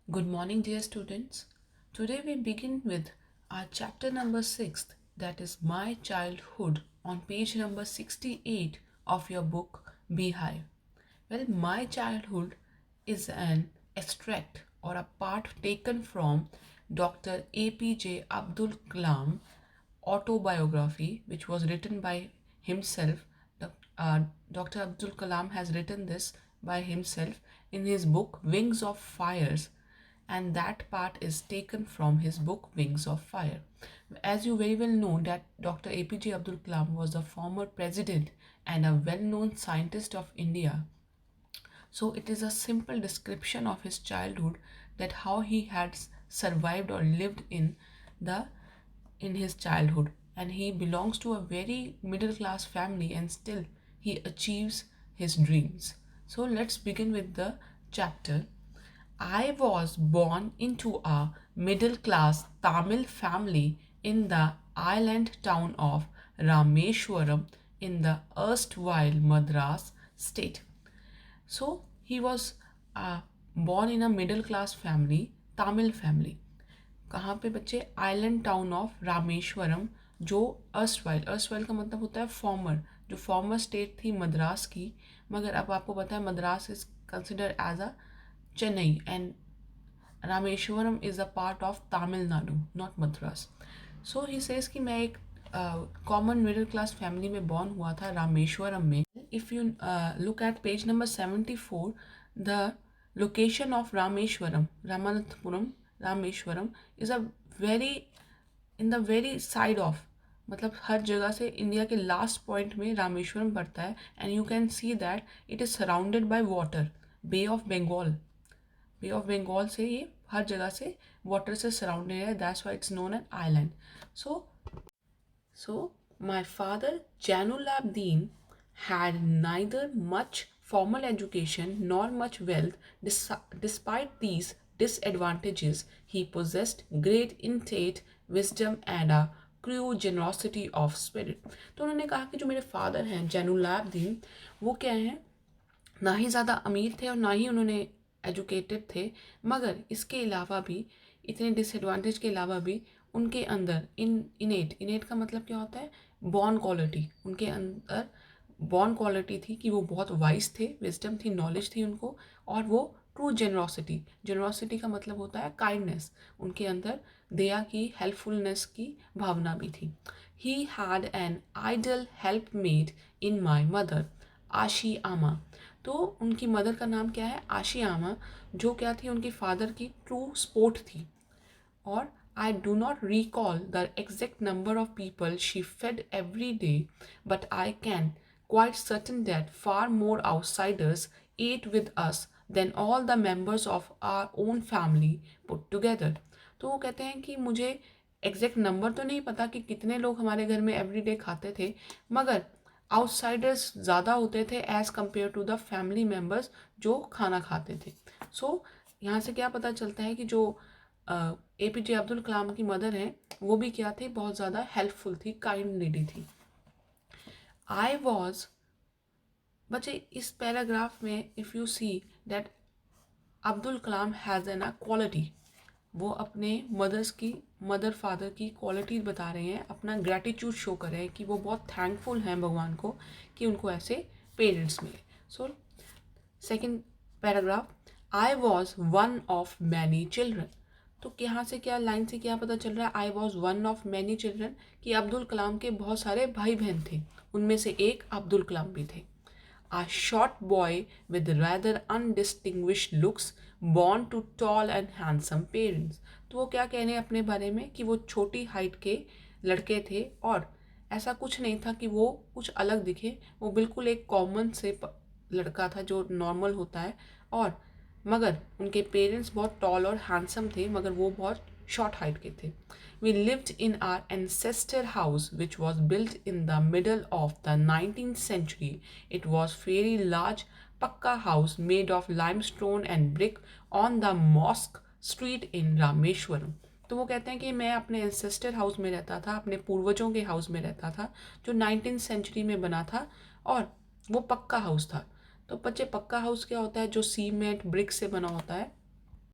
Good morning, dear students. Today we begin with our chapter number 6, that is My Childhood, on page number 68 of your book Beehive. Well, My Childhood is an extract or a part taken from Dr. APJ Abdul Kalam autobiography, which was written by himself. Dr. Abdul Kalam has written this by himself in his book Wings of Fires, and that part is taken from his book Wings of Fire. As you very well know that Dr. APJ Abdul Kalam was the former president and a well-known scientist of India. So it is a simple description of his childhood, that how he had survived or lived the in his childhood, and he belongs to a very middle class family and still he achieves his dreams. So let's begin with the chapter. I was born into a middle class Tamil family in the island town of Rameshwaram in the erstwhile Madras state. So he was born in a middle class family, Tamil family. कहाँ पे बच्चे? Island town of Rameswaram, जो erstwhile का मतलब होता है farmer, जो farmer state थी मद्रास की, मगर अब आपको पता है Madras is consider as a Chennai and Rameswaram is a part of Tamil Nadu, not Madras. So he says कि मैं एक कॉमन मिडिल क्लास फैमिली में बॉर्न हुआ था रामेश्वरम में. If you look at page number 74, the location of Rameswaram, Ramanathapuram, Rameswaram is a very in the very side of, मतलब हर जगह से इंडिया के लास्ट पॉइंट में रामेश्वरम पड़ता है. And you can see that it is surrounded by water, bay of Bengal. Bay of Bengal से ये हर जगह से वाटर से सराउंडेड है, that's why it's known an island. So my father Janulabdin had neither much formal education nor much wealth. Despite these disadvantages, he possessed great innate wisdom and a true generosity of spirit. तो उन्होंने कहा कि जो मेरे father हैं जैनुलाब्दीन, वो क्या हैं, ना ही ज़्यादा अमीर थे और ना ही उन्होंने एजुकेटेड थे, मगर इसके अलावा भी, इतने डिसएडवांटेज के अलावा भी, उनके अंदर इनेट का मतलब क्या होता है, बॉर्न क्वालिटी, उनके अंदर बॉर्न क्वालिटी थी कि वो बहुत वाइज थे, विजडम थी, नॉलेज थी उनको, और वो ट्रू जेनरोसिटी का मतलब होता है काइंडनेस, उनके अंदर दया की, हेल्पफुलनेस की भावना भी थी. He had an ideal helpmate in my mother, Ashiamma. तो उनकी मदर का नाम क्या है, आशी आमा, जो क्या थी, उनकी फादर की ट्रू स्पोर्ट थी. और I do not recall the exact number of people she fed every day, but I can quite certain that far more outsiders ate with us than all the members of our own family put together. तो वो कहते हैं कि मुझे exact number तो नहीं पता कि कितने लोग हमारे घर में एवरी डे खाते थे, मगर आउटसाइडर्स ज़्यादा होते थे as compare to the family members जो खाना खाते थे. सो यहाँ से क्या पता चलता है कि जो APJ अब्दुल कलाम की मदर हैं, वो भी क्या थी, बहुत ज़्यादा हेल्पफुल थी, काइंड लेडी थी. आई वॉज, बच्चे इस पैराग्राफ में if you see that Abdul Kalam has an a quality, वो अपने मदर फादर की क्वालिटी बता रहे हैं, अपना ग्रैटिट्यूड शो कर रहे हैं कि वो बहुत थैंकफुल हैं भगवान को कि उनको ऐसे पेरेंट्स मिले. So second paragraph, I was one of many children. तो यहाँ से क्या लाइन से क्या पता चल रहा है, I was one of many children, कि अब्दुल कलाम के बहुत सारे भाई बहन थे, उनमें से एक अब्दुल कलाम भी थे. A short boy with rather undistinguished looks, born to tall and handsome parents. तो वो क्या कह रहे हैं अपने बारे में कि वो छोटी हाइट के लड़के थे, और ऐसा कुछ नहीं था कि वो कुछ अलग दिखे, वो बिल्कुल एक कॉमन से लड़का था जो नॉर्मल होता है, और मगर उनके पेरेंट्स बहुत टॉल और हैंडसम थे, मगर वो बहुत शॉर्ट हाइट के थे. We lived in our ancestor house, which was built in the middle of the 19th century. It was very large pakka house made of limestone and brick on the mosque street in Rameshwaram. तो वो कहते हैं कि मैं अपने ancestor house में रहता था, अपने पूर्वजों के हाउस में रहता था, जो 19th सेंचुरी में बना था, और वो पक्का हाउस था. तो बच्चे, पक्का हाउस क्या होता है, जो सीमेंट ब्रिक से बना होता है,